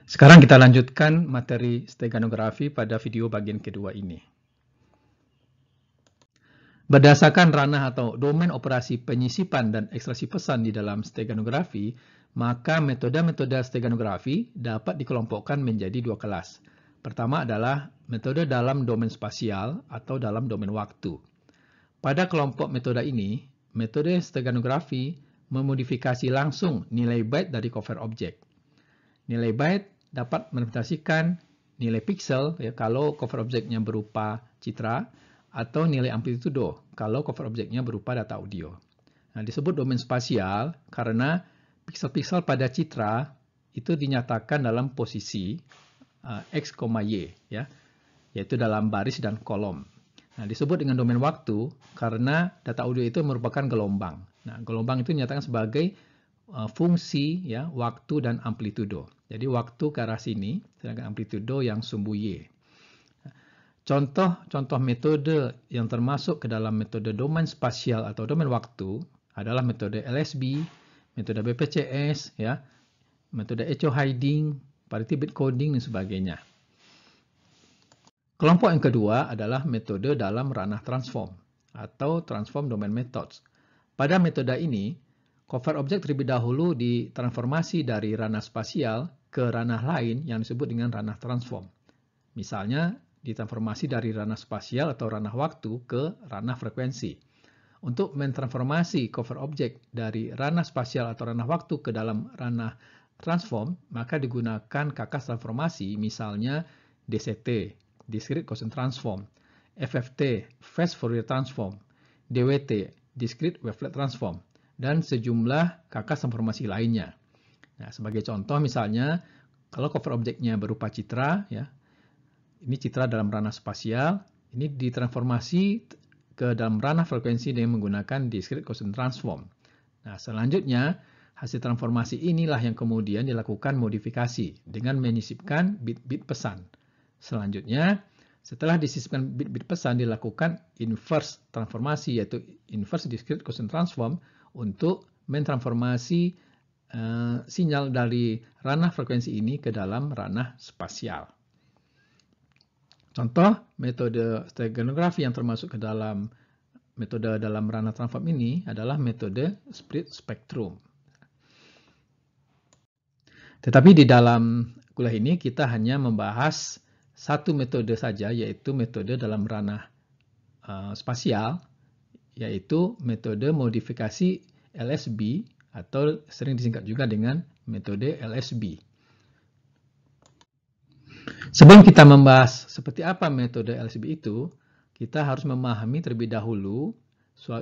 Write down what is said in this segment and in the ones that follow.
Sekarang kita lanjutkan materi steganografi pada video bagian kedua ini. Berdasarkan ranah atau domain operasi penyisipan dan ekstraksi pesan di dalam steganografi, maka metode-metode steganografi dapat dikelompokkan menjadi dua kelas. Pertama adalah metode dalam domain spasial atau dalam domain waktu. Pada kelompok metode ini, metode steganografi memodifikasi langsung nilai byte dari cover objek. Nilai byte dapat merepresentasikan nilai pixel ya, kalau cover objeknya berupa citra, atau nilai amplitudo kalau cover objeknya berupa data audio. Nah, disebut domain spasial karena pixel-pixel pada citra itu dinyatakan dalam posisi X, Y, ya, yaitu dalam baris dan kolom. Nah, disebut dengan domain waktu karena data audio itu merupakan gelombang. Nah, gelombang itu dinyatakan sebagai fungsi ya, waktu dan amplitudo. Jadi waktu ke arah sini, sedangkan amplitudo yang sumbu Y. Contoh metode yang termasuk ke dalam metode domain spasial atau domain waktu adalah metode LSB, metode BPCS, ya, metode echo hiding, parity bit coding, dan sebagainya. Kelompok yang kedua adalah metode dalam ranah transform atau transform domain methods. Pada metode ini, cover objek terlebih dahulu ditransformasi dari ranah spasial ke ranah lain yang disebut dengan ranah transform. Misalnya, ditransformasi dari ranah spasial atau ranah waktu ke ranah frekuensi. Untuk mentransformasi cover objek dari ranah spasial atau ranah waktu ke dalam ranah transform, maka digunakan kakas transformasi, misalnya DCT, Discrete Gaussian Transform, FFT, Fast Fourier Transform, DWT, Discrete Wavelet Transform, dan sejumlah kakas transformasi lainnya. Nah, sebagai contoh misalnya, kalau cover objeknya berupa citra, ya, ini citra dalam ranah spasial, ini ditransformasi ke dalam ranah frekuensi dengan menggunakan Discrete Gaussian Transform. Nah, selanjutnya, hasil transformasi inilah yang kemudian dilakukan modifikasi dengan menyisipkan bit-bit pesan. Selanjutnya, setelah disisipkan bit-bit pesan, dilakukan inverse transformasi, yaitu inverse Discrete Gaussian Transform untuk mentransformasi sinyal dari ranah frekuensi ini ke dalam ranah spasial. Contoh metode steganografi yang termasuk ke dalam metode dalam ranah transform ini adalah metode split spectrum. Tetapi di dalam kuliah ini kita hanya membahas satu metode saja, yaitu metode dalam ranah spasial, yaitu metode modifikasi LSB atau sering disingkat juga dengan metode LSB. Sebelum kita membahas seperti apa metode LSB itu, kita harus memahami terlebih dahulu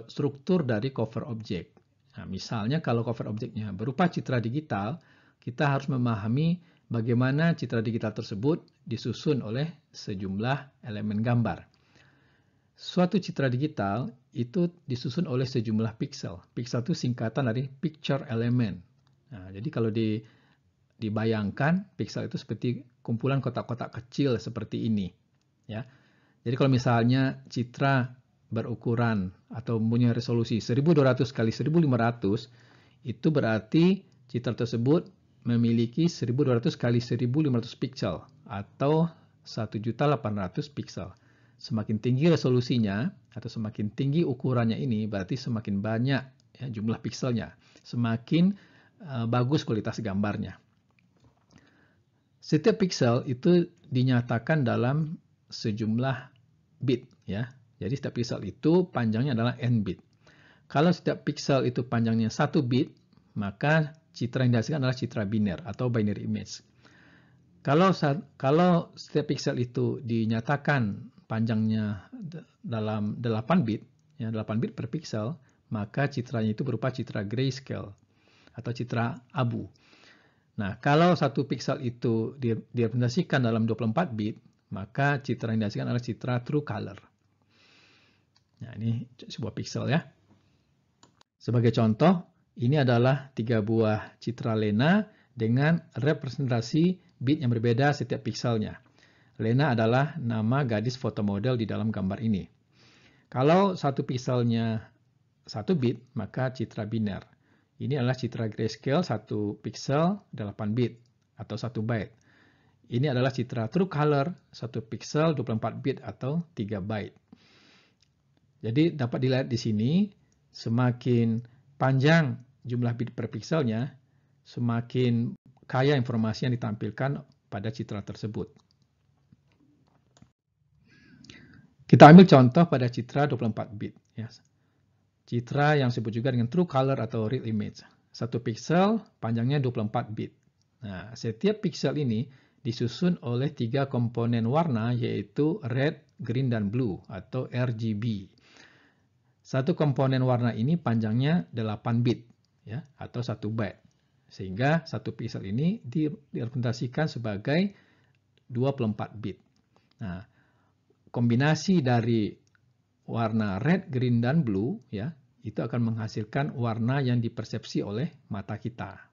struktur dari cover objek. Nah, misalnya kalau cover objeknya berupa citra digital, kita harus memahami bagaimana citra digital tersebut disusun oleh sejumlah elemen gambar. Suatu citra digital itu disusun oleh sejumlah pixel. Pixel itu singkatan dari picture element. Nah, jadi kalau dibayangkan, pixel itu seperti kumpulan kotak-kotak kecil seperti ini. Ya. Jadi kalau misalnya citra berukuran atau punya resolusi 1200 x 1500, itu berarti citra tersebut memiliki 1200 x 1500 pixel atau 1.800 pixel. Semakin tinggi resolusinya atau semakin tinggi ukurannya ini berarti semakin banyak ya, jumlah pixelnya, semakin bagus kualitas gambarnya. Setiap pixel itu dinyatakan dalam sejumlah bit ya. Jadi setiap pixel itu panjangnya adalah n bit. Kalau setiap pixel itu panjangnya 1 bit, maka citra yang dihasilkan adalah citra biner atau binary image. Kalau setiap pixel itu dinyatakan panjangnya dalam 8 bit, ya 8 bit per pixel, maka citranya itu berupa citra grayscale atau citra abu. Nah, kalau satu pixel itu direpresentasikan dalam 24 bit, maka citra yang dihasilkan adalah citra true color. Nah, ini sebuah pixel ya. Sebagai contoh, ini adalah 3 buah citra Lena dengan representasi bit yang berbeda setiap pixelnya. Lena adalah nama gadis fotomodel di dalam gambar ini. Kalau satu pixelnya 1 bit, maka citra biner. Ini adalah citra grayscale 1 pixel 8 bit atau 1 byte. ini adalah citra true color 1 pixel 24 bit atau 3 byte. Jadi dapat dilihat di sini, semakin panjang jumlah bit per pixelnya, semakin kaya informasi yang ditampilkan pada citra tersebut. Kita ambil contoh pada citra 24 bit. Ya. Citra yang disebut juga dengan true color atau real image. 1 pixel panjangnya 24 bit. Nah, setiap pixel ini disusun oleh 3 komponen warna, yaitu red, green, dan blue atau RGB. Satu komponen warna ini panjangnya 8 bit ya, atau 1 byte. Sehingga 1 pixel ini direpresentasikan sebagai 24 bit. Nah, kombinasi dari warna red, green, dan blue ya, itu akan menghasilkan warna yang dipersepsi oleh mata kita.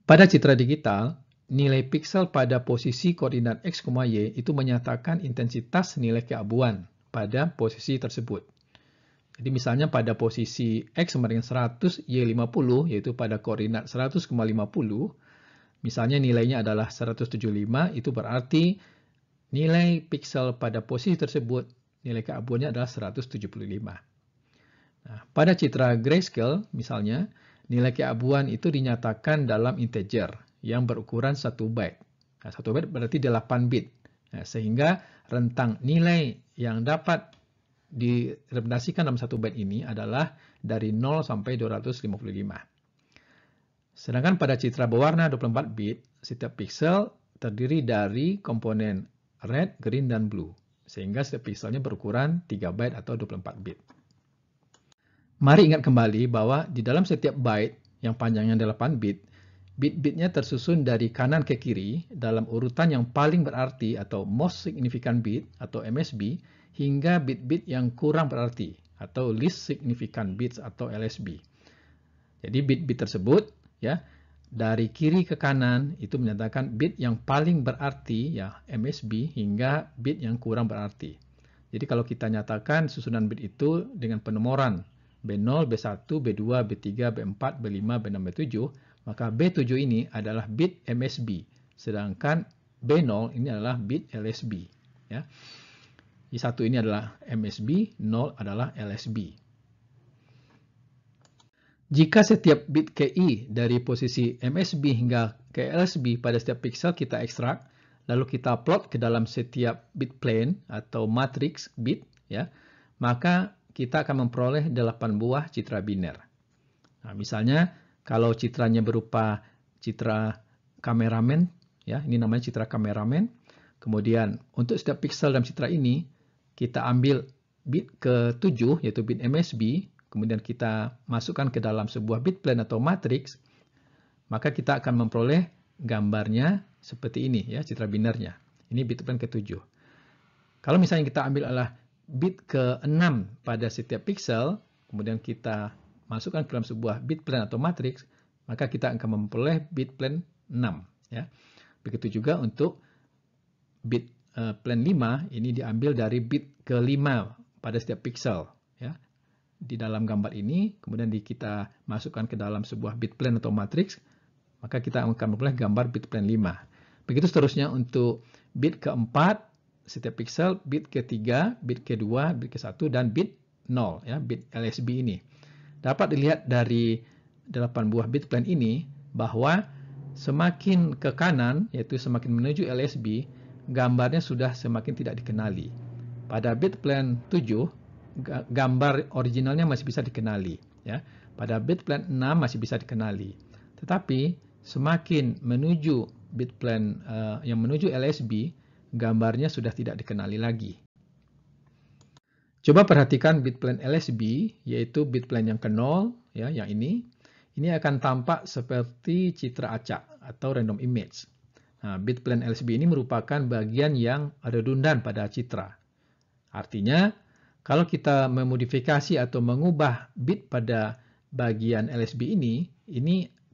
Pada citra digital, nilai pixel pada posisi koordinat X, Y itu menyatakan intensitas nilai keabuan pada posisi tersebut. Jadi misalnya pada posisi X sama dengan 100, Y 50, yaitu pada koordinat 100,50, misalnya nilainya adalah 175, itu berarti nilai pixel pada posisi tersebut, nilai keabuannya adalah 175. Nah, pada citra grayscale, misalnya, nilai keabuan itu dinyatakan dalam integer yang berukuran 1 byte. Nah, 1 byte berarti 8 bit. Nah, sehingga rentang nilai yang dapat direpresentasikan dalam 1 byte ini adalah dari 0 sampai 255. Sedangkan pada citra berwarna 24 bit, setiap pixel terdiri dari komponen red, green, dan blue. Sehingga setiap pixelnya berukuran 3 byte atau 24 bit. Mari ingat kembali bahwa di dalam setiap byte yang panjangnya 8 bit, bit-bitnya tersusun dari kanan ke kiri dalam urutan yang paling berarti atau most significant bit atau MSB hingga bit-bit yang kurang berarti atau least significant bits atau LSB. Jadi bit-bit tersebut ya dari kiri ke kanan itu menyatakan bit yang paling berarti ya MSB hingga bit yang kurang berarti. Jadi kalau kita nyatakan susunan bit itu dengan penomoran B0, B1, B2, B3, B4, B5, B6, B7, maka B7 ini adalah bit MSB, sedangkan B0 ini adalah bit LSB. Ya. I1 ini adalah MSB, 0 adalah LSB. Jika setiap bit KI dari posisi MSB hingga ke LSB pada setiap pixel kita ekstrak, lalu kita plot ke dalam setiap bit plane atau matriks bit, ya, maka kita akan memperoleh 8 buah citra biner. Nah, misalnya kalau citranya berupa citra kameramen, ya, ini namanya citra kameramen. Kemudian untuk setiap pixel dalam citra ini kita ambil bit ke-7 yaitu bit MSB, kemudian kita masukkan ke dalam sebuah bit plane atau matriks, maka kita akan memperoleh gambarnya seperti ini ya, citra binernya. Ini bit plane ke-7. Kalau misalnya kita ambil adalah bit ke-6 pada setiap pixel, kemudian kita masukkan ke dalam sebuah bit plane atau matriks, maka kita akan memperoleh bit plane 6. Ya. Begitu juga untuk bit plane 5, ini diambil dari bit ke-5 pada setiap pixel. Ya. Di dalam gambar ini, kemudian kita masukkan ke dalam sebuah bit plane atau matriks, maka kita akan memperoleh gambar bit plane 5. Begitu seterusnya untuk bit ke-4, setiap pixel, bit ke-3, bit ke-2, bit ke-1, dan bit 0, ya, bit LSB ini. Dapat dilihat dari 8 buah bit plane ini bahwa semakin ke kanan, yaitu semakin menuju LSB, gambarnya sudah semakin tidak dikenali. Pada bit plane 7, gambar originalnya masih bisa dikenali. Ya. Pada bit plane 6 masih bisa dikenali. Tetapi semakin menuju bit plane yang menuju LSB, gambarnya sudah tidak dikenali lagi. Coba perhatikan bit plane LSB, yaitu bit plane yang ke-0, ya, yang ini. Ini akan tampak seperti citra acak atau random image. Nah, bit plane LSB ini merupakan bagian yang redundan pada citra. Artinya, kalau kita memodifikasi atau mengubah bit pada bagian LSB ini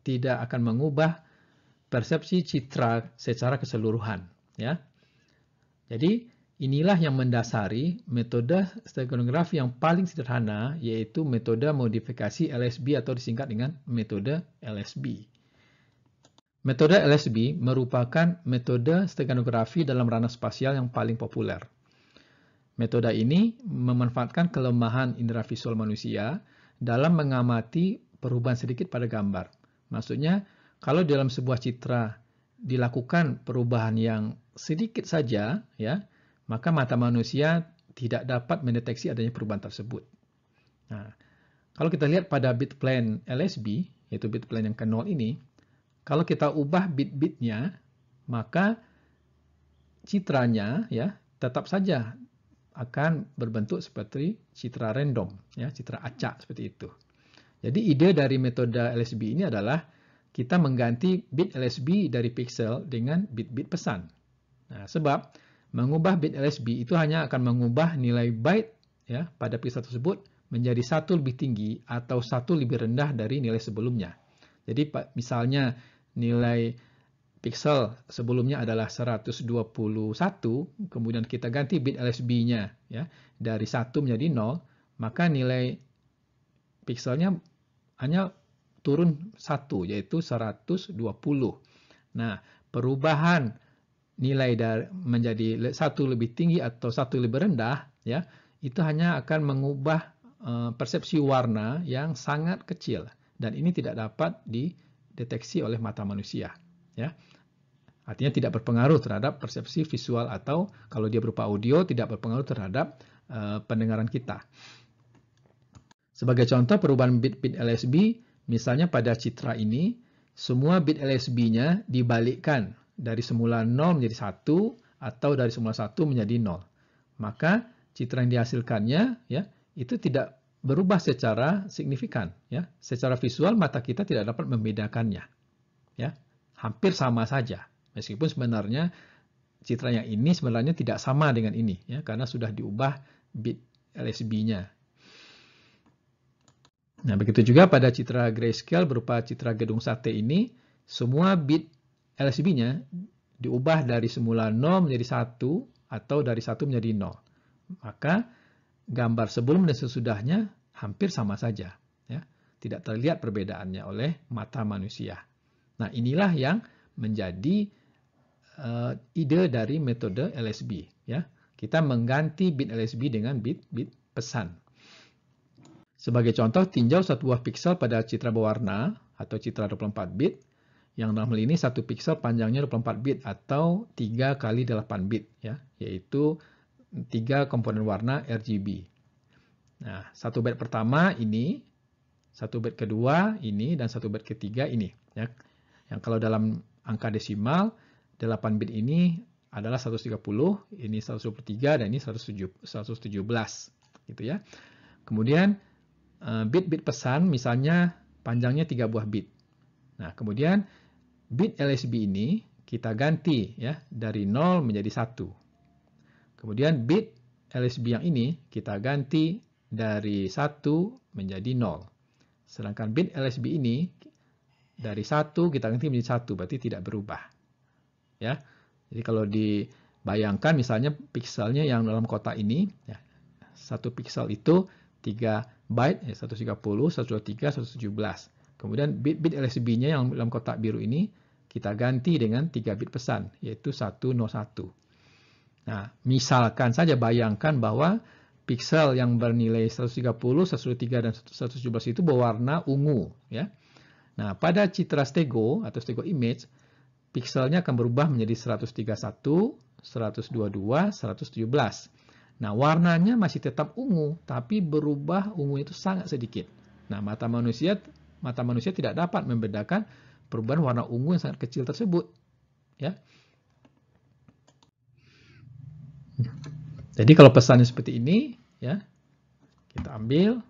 tidak akan mengubah persepsi citra secara keseluruhan. Ya. Jadi, inilah yang mendasari metode steganografi yang paling sederhana, yaitu metode modifikasi LSB atau disingkat dengan metode LSB. Metode LSB merupakan metode steganografi dalam ranah spasial yang paling populer. Metode ini memanfaatkan kelemahan indera visual manusia dalam mengamati perubahan sedikit pada gambar. Maksudnya, kalau dalam sebuah citra dilakukan perubahan yang sedikit saja, ya, maka mata manusia tidak dapat mendeteksi adanya perubahan tersebut. Nah, kalau kita lihat pada bit plane LSB, yaitu bit plane yang ke-0 ini, kalau kita ubah bit-bitnya, maka citranya ya tetap saja akan berbentuk seperti citra random, ya, citra acak seperti itu. Jadi ide dari metode LSB ini adalah kita mengganti bit LSB dari pixel dengan bit-bit pesan. Nah, sebab mengubah bit LSB itu hanya akan mengubah nilai byte ya pada pixel tersebut menjadi satu lebih tinggi atau satu lebih rendah dari nilai sebelumnya. Jadi misalnya nilai pixel sebelumnya adalah 121, kemudian kita ganti bit LSB-nya ya dari 1 menjadi 0, maka nilai pixelnya hanya turun 1 yaitu 120. Nah, perubahan nilai menjadi 1 lebih tinggi atau 1 lebih rendah ya, itu hanya akan mengubah persepsi warna yang sangat kecil dan ini tidak dapat dideteksi oleh mata manusia ya. Artinya tidak berpengaruh terhadap persepsi visual atau kalau dia berupa audio tidak berpengaruh terhadap pendengaran kita. Sebagai contoh perubahan bit-bit LSB, misalnya pada citra ini, semua bit LSB-nya dibalikkan dari semula 0 menjadi 1 atau dari semula 1 menjadi 0. Maka citra yang dihasilkannya ya, itu tidak berubah secara signifikan ya. Secara visual mata kita tidak dapat membedakannya. Ya. Hampir sama saja. Meskipun sebenarnya citra yang ini sebenarnya tidak sama dengan ini ya karena sudah diubah bit LSB-nya. Nah, begitu juga pada citra grayscale berupa citra gedung sate ini, semua bit LSB-nya diubah dari semula 0 menjadi 1 atau dari 1 menjadi 0. Maka gambar sebelum dan sesudahnya hampir sama saja ya. Tidak terlihat perbedaannya oleh mata manusia. Nah, inilah yang menjadi ide dari metode LSB ya. Kita mengganti bit LSB dengan bit-bit pesan. Sebagai contoh, tinjau satu buah piksel pada citra berwarna atau citra 24 bit yang dalam hal ini satu piksel panjangnya 24 bit atau 3 kali 8 bit ya, yaitu 3 komponen warna RGB. Nah, satu bit pertama ini, satu bit kedua ini dan satu bit ketiga ini ya. Yang kalau dalam angka desimal 8 bit ini adalah 130, ini 123 dan ini 117 gitu ya. Kemudian bit-bit pesan misalnya panjangnya 3 buah bit. Nah, kemudian bit LSB ini kita ganti ya dari 0 menjadi 1. Kemudian bit LSB yang ini kita ganti dari 1 menjadi 0. Sedangkan bit LSB ini dari 1 kita ganti menjadi 1, berarti tidak berubah. Ya. Jadi kalau dibayangkan misalnya pikselnya yang dalam kotak ini, ya, satu piksel itu 3 byte, ya, 130, 123, 117. Kemudian bit-bit LSB-nya yang dalam kotak biru ini kita ganti dengan 3 bit pesan, yaitu 101. Nah, misalkan saja bayangkan bahwa piksel yang bernilai 130, 103, dan 117 itu berwarna ungu. Ya. Nah, pada citra stego atau stego image, pikselnya akan berubah menjadi 131, 122, 117. Nah, warnanya masih tetap ungu, tapi berubah ungu itu sangat sedikit. Nah, mata manusia tidak dapat membedakan perubahan warna ungu yang sangat kecil tersebut. Ya. Jadi kalau pesannya seperti ini, ya, kita ambil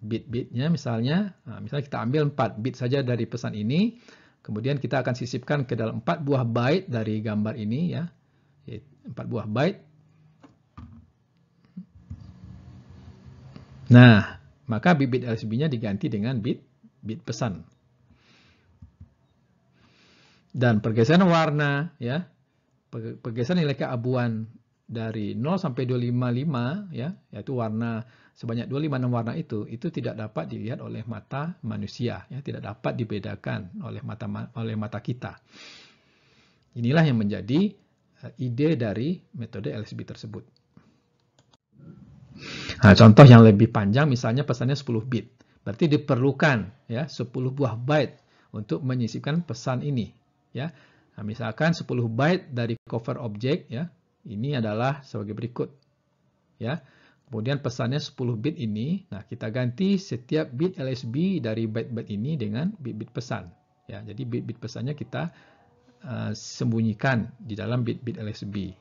bit-bitnya misalnya, misalnya kita ambil 4 bit saja dari pesan ini, kemudian kita akan sisipkan ke dalam 4 buah byte dari gambar ini, ya, 4 buah byte. Nah, maka bit-bit LSB-nya diganti dengan bit pesan. Dan pergeseran warna, ya, pergeseran nilai keabuan dari 0 sampai 255 ya, yaitu warna sebanyak 256 warna itu tidak dapat dilihat oleh mata manusia ya, tidak dapat dibedakan oleh mata kita. Inilah yang menjadi ide dari metode LSB tersebut. Nah, contoh yang lebih panjang misalnya pesannya 10 bit. Berarti diperlukan ya 10 buah byte untuk menyisipkan pesan ini ya. Nah, misalkan 10 byte dari cover object ya. Ini adalah sebagai berikut ya. Kemudian pesannya 10 bit ini, nah kita ganti setiap bit LSB dari byte-byte ini dengan bit-bit pesan ya. Jadi bit-bit pesannya kita sembunyikan di dalam bit-bit LSB.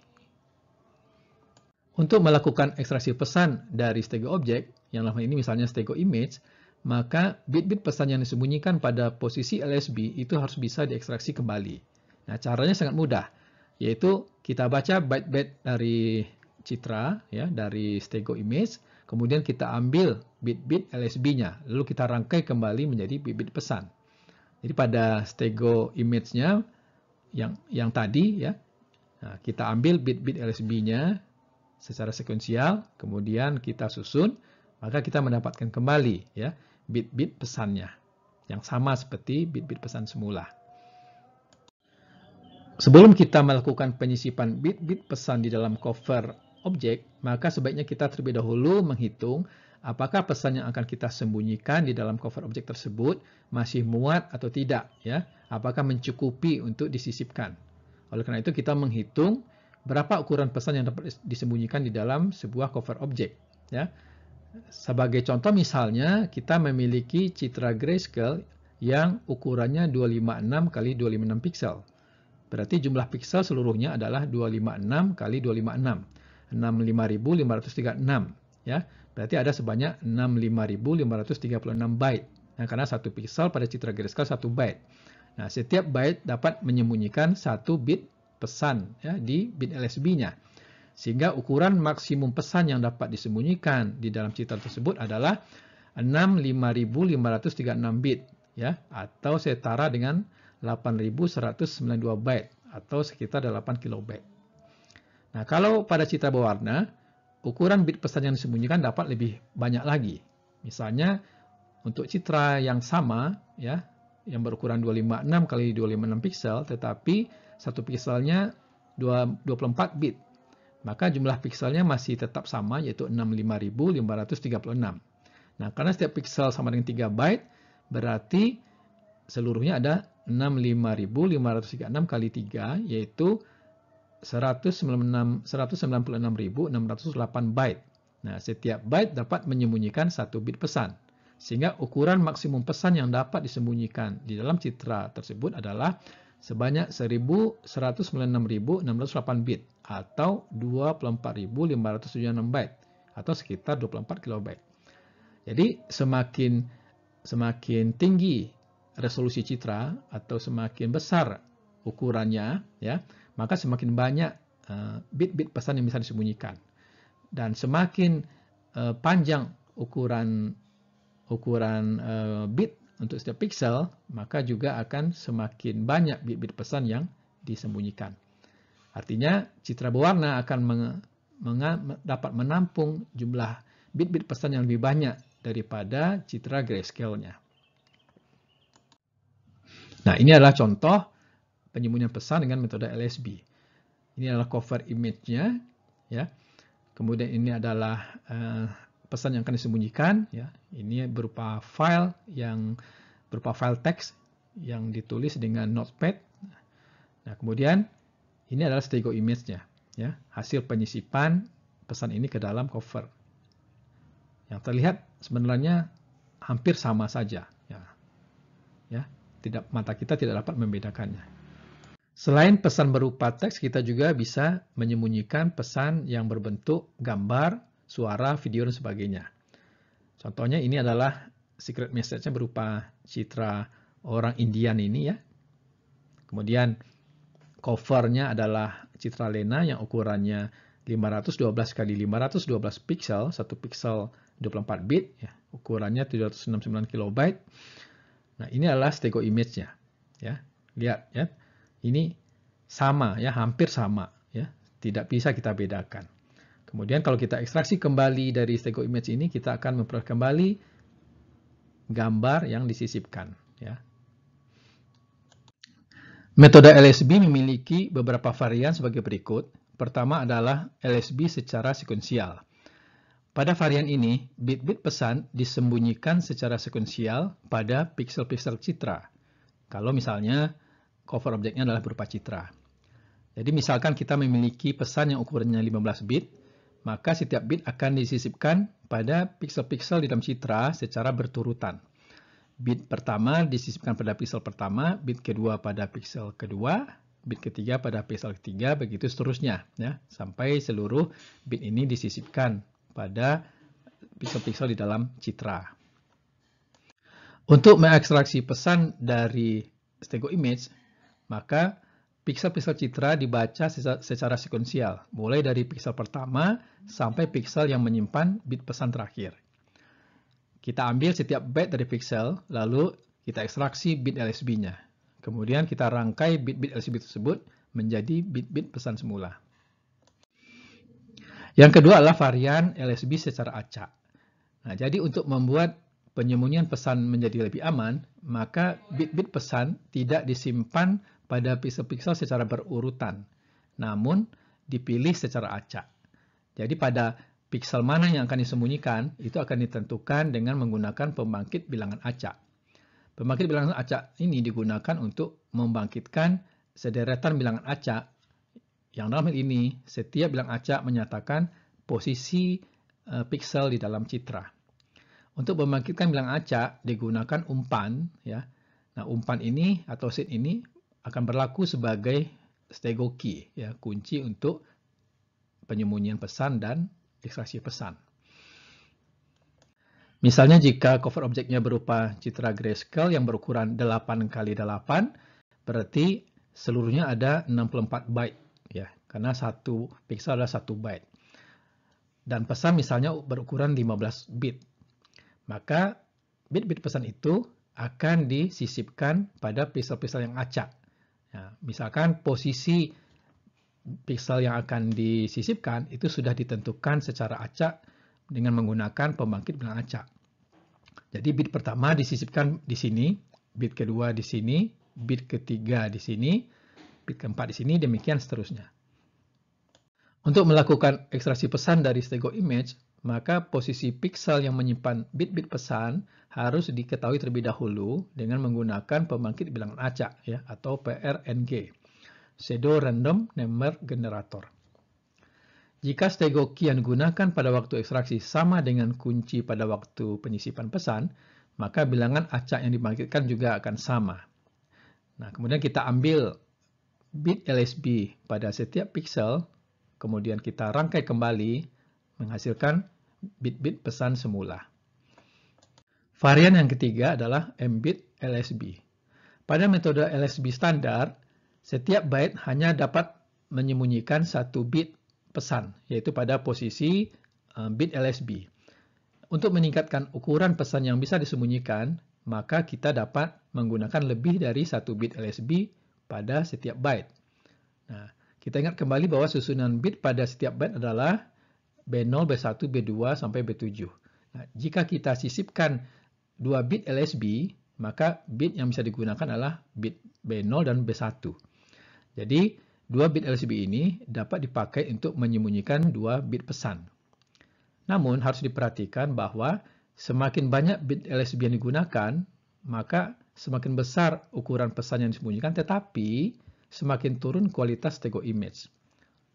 Untuk melakukan ekstraksi pesan dari stego object, yang dalam ini misalnya stego image, maka bit-bit pesan yang disembunyikan pada posisi LSB itu harus bisa diekstraksi kembali. Nah, caranya sangat mudah, yaitu kita baca byte-byte dari citra, ya, dari stego image, kemudian kita ambil bit-bit LSB-nya, lalu kita rangkai kembali menjadi bit-bit pesan. Jadi pada stego image-nya yang tadi, ya, nah, kita ambil bit-bit LSB-nya secara sekuensial, kemudian kita susun, maka kita mendapatkan kembali ya bit-bit pesannya yang sama seperti bit-bit pesan semula. Sebelum kita melakukan penyisipan bit-bit pesan di dalam cover objek, maka sebaiknya kita terlebih dahulu menghitung apakah pesan yang akan kita sembunyikan di dalam cover objek tersebut masih muat atau tidak ya, apakah mencukupi untuk disisipkan. Oleh karena itu kita menghitung berapa ukuran pesan yang dapat disembunyikan di dalam sebuah cover objek ya. Sebagai contoh misalnya kita memiliki citra grayscale yang ukurannya 256 kali 256 pixel. Berarti jumlah pixel seluruhnya adalah 256 kali 256, 65536 ya. Berarti ada sebanyak 65536 byte. Nah, karena satu pixel pada citra grayscale 1 byte. Nah, setiap byte dapat menyembunyikan 1 bit pesan ya di bit LSB-nya. Sehingga ukuran maksimum pesan yang dapat disembunyikan di dalam citra tersebut adalah 65536 bit ya, atau setara dengan 8192 byte atau sekitar 8 kilobyte. Nah, kalau pada citra berwarna, ukuran bit pesan yang disembunyikan dapat lebih banyak lagi. Misalnya untuk citra yang sama ya, yang berukuran 256 kali 256 pixel, tetapi satu pixelnya 24 bit. Maka jumlah pixelnya masih tetap sama, yaitu 65536. Nah, karena setiap pixel sama dengan 3 byte, berarti seluruhnya ada 65536 kali 3, yaitu 196.608 byte. Nah, setiap byte dapat menyembunyikan 1 bit pesan. Sehingga ukuran maksimum pesan yang dapat disembunyikan di dalam citra tersebut adalah sebanyak 196.608 bit atau 24.576 byte atau sekitar 24 kilobyte. Jadi semakin tinggi resolusi citra atau semakin besar ukurannya ya, maka semakin banyak bit-bit pesan yang bisa disembunyikan. Dan semakin panjang ukuran bit untuk setiap pixel, maka juga akan semakin banyak bit-bit pesan yang disembunyikan. Artinya, citra berwarna akan dapat menampung jumlah bit-bit pesan yang lebih banyak daripada citra grayscale-nya. Nah, ini adalah contoh penyembunyian pesan dengan metode LSB. Ini adalah cover image-nya, ya. Kemudian ini adalah pesan yang akan disembunyikan, ya. Ini berupa file teks yang ditulis dengan Notepad. Nah, kemudian ini adalah stego image-nya, ya. Hasil penyisipan pesan ini ke dalam cover. Yang terlihat sebenarnya hampir sama saja, ya. Mata kita tidak dapat membedakannya. Selain pesan berupa teks, kita juga bisa menyembunyikan pesan yang berbentuk gambar, suara, video, dan sebagainya. Contohnya ini adalah secret message-nya berupa citra orang Indian ini ya. Kemudian covernya adalah citra Lena yang ukurannya 512 kali 512 pixel, 1 pixel 24 bit, ya. Ukurannya 769 kilobyte. Nah, ini adalah stego image-nya, ya. Lihat, ya. Ini sama, ya, hampir sama, ya. tidak bisa kita bedakan. Kemudian kalau kita ekstraksi kembali dari stego image ini, kita akan memperoleh kembali gambar yang disisipkan. Ya. Metode LSB memiliki beberapa varian sebagai berikut. Pertama adalah LSB secara sekuensial. Pada varian ini, bit-bit pesan disembunyikan secara sekuensial pada piksel-piksel citra. Kalau misalnya cover objeknya adalah berupa citra. Jadi misalkan kita memiliki pesan yang ukurannya 15 bit, maka setiap bit akan disisipkan pada piksel-piksel di dalam citra secara berturutan. Bit pertama disisipkan pada piksel pertama, bit kedua pada piksel kedua, bit ketiga pada piksel ketiga, begitu seterusnya, ya, sampai seluruh bit ini disisipkan pada piksel-piksel di dalam citra. Untuk mengekstraksi pesan dari stego image, maka piksel-piksel citra dibaca secara sekuensial, mulai dari piksel pertama sampai piksel yang menyimpan bit pesan terakhir. Kita ambil setiap byte dari piksel, lalu kita ekstraksi bit LSB-nya. Kemudian kita rangkai bit-bit LSB tersebut menjadi bit-bit pesan semula. Yang kedua adalah varian LSB secara acak. Nah, jadi untuk membuat penyembunyian pesan menjadi lebih aman, maka bit-bit pesan tidak disimpan pada piksel-piksel secara berurutan, namun dipilih secara acak. Jadi pada piksel mana yang akan disembunyikan, itu akan ditentukan dengan menggunakan pembangkit bilangan acak. Pembangkit bilangan acak ini digunakan untuk membangkitkan sederetan bilangan acak, yang dalam hal ini setiap bilangan acak menyatakan posisi piksel di dalam citra. Untuk membangkitkan bilangan acak digunakan umpan, ya. Nah, umpan ini atau seed ini akan berlaku sebagai stego key, ya, kunci untuk penyembunyian pesan dan ekstraksi pesan. Misalnya jika cover objeknya berupa citra grayscale yang berukuran 8x8, berarti seluruhnya ada 64 byte, ya, karena satu piksel adalah 1 byte. Dan pesan misalnya berukuran 15 bit. Maka bit-bit pesan itu akan disisipkan pada piksel-piksel yang acak. Ya, misalkan posisi piksel yang akan disisipkan itu sudah ditentukan secara acak dengan menggunakan pembangkit bilangan acak. Jadi bit pertama disisipkan di sini, bit kedua di sini, bit ketiga di sini, bit keempat di sini, demikian seterusnya. Untuk melakukan ekstraksi pesan dari stego image, maka posisi piksel yang menyimpan bit-bit pesan harus diketahui terlebih dahulu dengan menggunakan pembangkit bilangan acak, ya, atau PRNG, Pseudo Random Number Generator. Jika stego key yang digunakan pada waktu ekstraksi sama dengan kunci pada waktu penyisipan pesan, maka bilangan acak yang dibangkitkan juga akan sama. Nah, kemudian kita ambil bit LSB pada setiap piksel, kemudian kita rangkai kembali, menghasilkan bit-bit pesan semula. Varian yang ketiga adalah M-bit LSB. Pada metode LSB standar, setiap byte hanya dapat menyembunyikan 1 bit pesan, yaitu pada posisi bit LSB. Untuk meningkatkan ukuran pesan yang bisa disembunyikan, maka kita dapat menggunakan lebih dari 1 bit LSB pada setiap byte. Nah, kita ingat kembali bahwa susunan bit pada setiap byte adalah B0, B1, B2, sampai B7. Nah, jika kita sisipkan 2 bit LSB, maka bit yang bisa digunakan adalah bit B0 dan B1. Jadi, 2 bit LSB ini dapat dipakai untuk menyembunyikan 2 bit pesan. Namun, harus diperhatikan bahwa semakin banyak bit LSB yang digunakan, maka semakin besar ukuran pesan yang disembunyikan, tetapi semakin turun kualitas stego image.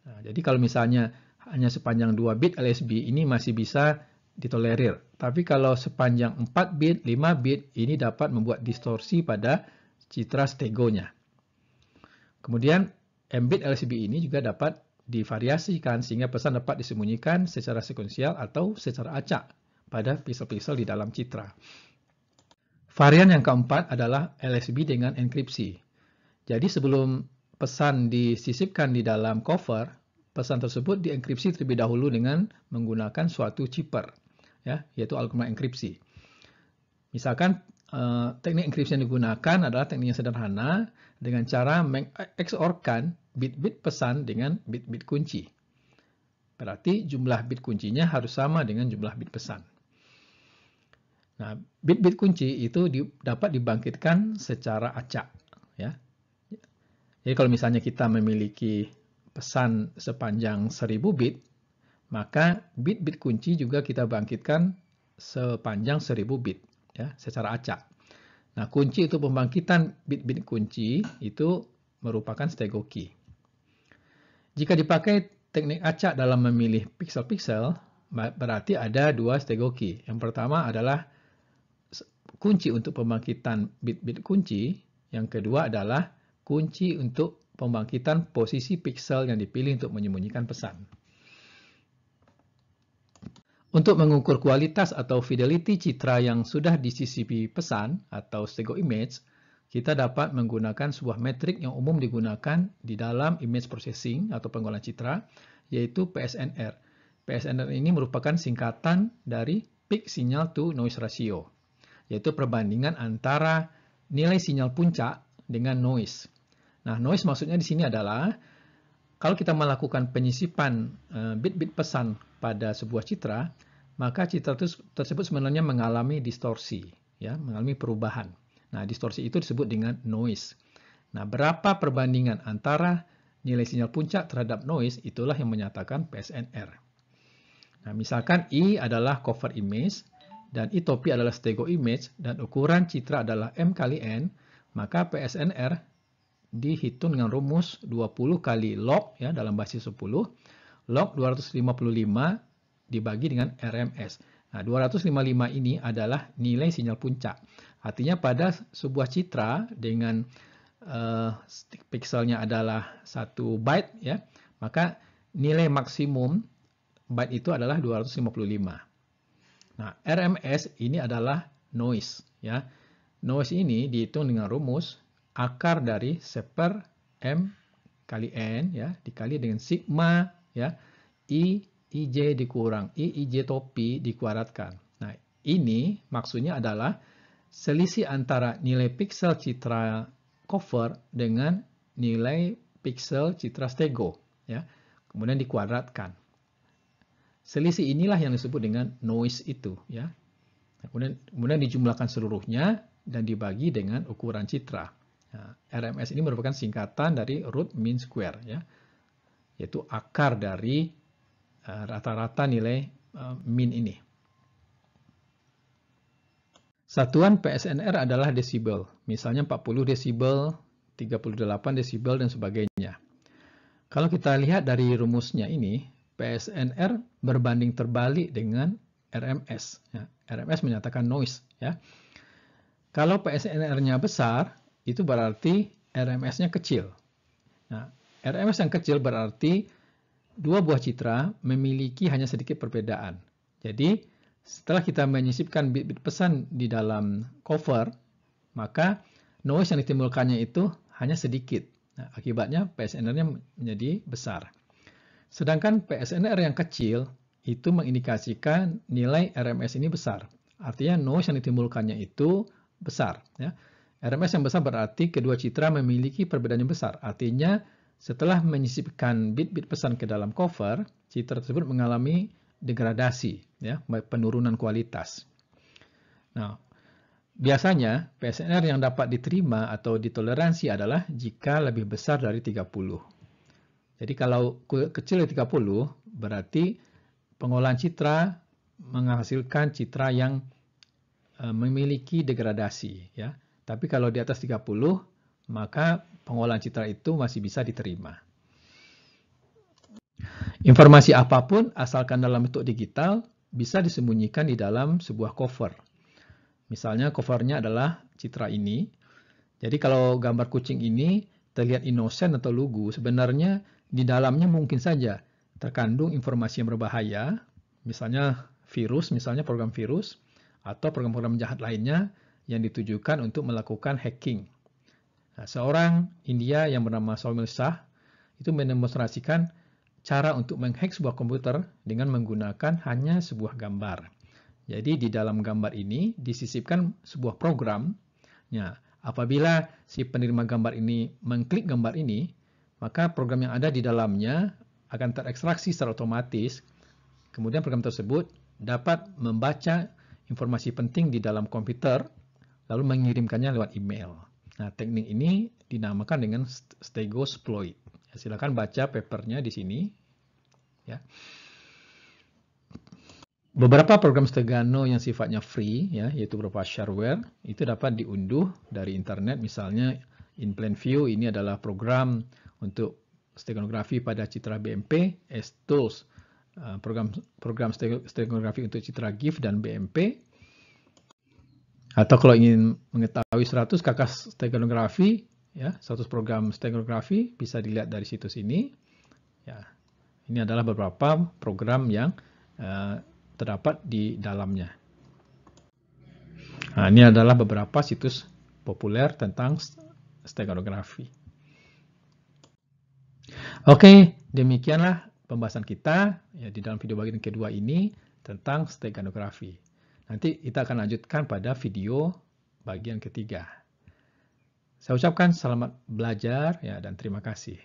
Nah, jadi kalau misalnya hanya sepanjang 2 bit LSB ini masih bisa ditolerir. Tapi kalau sepanjang 4 bit, 5 bit, ini dapat membuat distorsi pada citra stegonya. Kemudian, M-bit LSB ini juga dapat divariasikan sehingga pesan dapat disembunyikan secara sekuensial atau secara acak pada piksel-piksel di dalam citra. Varian yang keempat adalah LSB dengan enkripsi. Jadi sebelum pesan disisipkan di dalam cover, pesan tersebut dienkripsi terlebih dahulu dengan menggunakan suatu chipper, ya, yaitu algoritma enkripsi. Misalkan teknik enkripsi yang digunakan adalah teknik yang sederhana dengan cara meng-XOR-kan bit-bit pesan dengan bit-bit kunci. Berarti jumlah bit kuncinya harus sama dengan jumlah bit pesan. Nah, bit-bit kunci itu dapat dibangkitkan secara acak. Ya. Jadi kalau misalnya kita memiliki pesan sepanjang 1000 bit, maka bit-bit kunci juga kita bangkitkan sepanjang 1000 bit, ya, secara acak. Nah, kunci untuk pembangkitan bit-bit kunci itu merupakan stego key. Jika dipakai teknik acak dalam memilih piksel-piksel, berarti ada dua stego key. Yang pertama adalah kunci untuk pembangkitan bit-bit kunci, yang kedua adalah kunci untuk pembangkitan posisi piksel yang dipilih untuk menyembunyikan pesan. Untuk mengukur kualitas atau fidelity citra yang sudah disisipi pesan atau stego image, kita dapat menggunakan sebuah metrik yang umum digunakan di dalam image processing atau pengolahan citra, yaitu PSNR. PSNR ini merupakan singkatan dari peak signal to noise ratio, yaitu perbandingan antara nilai sinyal puncak dengan noise. Nah, noise maksudnya di sini adalah kalau kita melakukan penyisipan bit-bit pesan pada sebuah citra, maka citra tersebut sebenarnya mengalami distorsi, ya, mengalami perubahan. Nah, distorsi itu disebut dengan noise. Nah, berapa perbandingan antara nilai sinyal puncak terhadap noise, itulah yang menyatakan PSNR. Nah, misalkan I adalah cover image, dan I topi adalah stego image, dan ukuran citra adalah M kali N, maka PSNR dihitung dengan rumus 20 kali log, ya, dalam basis 10, log 255 dibagi dengan RMS. Nah, 255 ini adalah nilai sinyal puncak. Artinya pada sebuah citra dengan pikselnya adalah 1 byte, ya, maka nilai maksimum byte itu adalah 255. Nah, RMS ini adalah noise, ya. Noise ini dihitung dengan rumus akar dari C per M kali N, ya, dikali dengan sigma, ya, IJ dikurang IJ topi dikuadratkan. Nah, ini maksudnya adalah selisih antara nilai piksel citra cover dengan nilai piksel citra stego, ya, kemudian dikuadratkan. Selisih inilah yang disebut dengan noise itu, ya. Kemudian dijumlahkan seluruhnya dan dibagi dengan ukuran citra. Nah, RMS ini merupakan singkatan dari root mean square, ya, yaitu akar dari rata-rata nilai mean ini. Satuan PSNR adalah desibel, misalnya 40 desibel, 38 desibel, dan sebagainya. Kalau kita lihat dari rumusnya ini, PSNR berbanding terbalik dengan RMS. Ya. RMS menyatakan noise. Ya. Kalau PSNR-nya besar, itu berarti RMS-nya kecil. Nah, RMS yang kecil berarti dua buah citra memiliki hanya sedikit perbedaan. Jadi, setelah kita menyisipkan bit-bit pesan di dalam cover, maka noise yang ditimbulkannya itu hanya sedikit. Nah, akibatnya PSNR-nya menjadi besar. Sedangkan PSNR yang kecil itu mengindikasikan nilai RMS ini besar. Artinya noise yang ditimbulkannya itu besar. Ya. RMS yang besar berarti kedua citra memiliki perbedaan yang besar. Artinya setelah menyisipkan bit-bit pesan ke dalam cover, citra tersebut mengalami degradasi, ya, penurunan kualitas. Nah, biasanya PSNR yang dapat diterima atau ditoleransi adalah jika lebih besar dari 30. Jadi kalau kecil dari 30, berarti pengolahan citra menghasilkan citra yang memiliki degradasi, ya. Tapi kalau di atas 30, maka pengolahan citra itu masih bisa diterima. Informasi apapun asalkan dalam bentuk digital bisa disembunyikan di dalam sebuah cover. Misalnya covernya adalah citra ini. Jadi kalau gambar kucing ini terlihat inosen atau lugu, sebenarnya di dalamnya mungkin saja terkandung informasi yang berbahaya, misalnya virus, misalnya program virus, atau program-program jahat lainnya yang ditujukan untuk melakukan hacking. Nah, seorang India yang bernama Soumil Shah itu mendemonstrasikan cara untuk menghack sebuah komputer dengan menggunakan hanya sebuah gambar. Jadi di dalam gambar ini disisipkan sebuah program. Ya, apabila si penerima gambar ini mengklik gambar ini, maka program yang ada di dalamnya akan terekstraksi secara otomatis. Kemudian program tersebut dapat membaca informasi penting di dalam komputer, lalu mengirimkannya lewat email. Nah, teknik ini dinamakan dengan Stegosploit. Silakan baca papernya di sini. Ya. Beberapa program Stegano yang sifatnya free, ya, yaitu berupa shareware, itu dapat diunduh dari internet. Misalnya InPlanView ini adalah program untuk steganografi pada citra BMP, S-Tools, program steganografi untuk citra GIF dan BMP. Atau kalau ingin mengetahui 100 kakak steganografi, ya, 100 program steganografi bisa dilihat dari situs ini. Ya, ini adalah beberapa program yang terdapat di dalamnya. Nah, ini adalah beberapa situs populer tentang steganografi. Oke, demikianlah pembahasan kita ya, di dalam video bagian kedua ini tentang steganografi. Nanti kita akan lanjutkan pada video bagian ketiga. Saya ucapkan selamat belajar ya, dan terima kasih.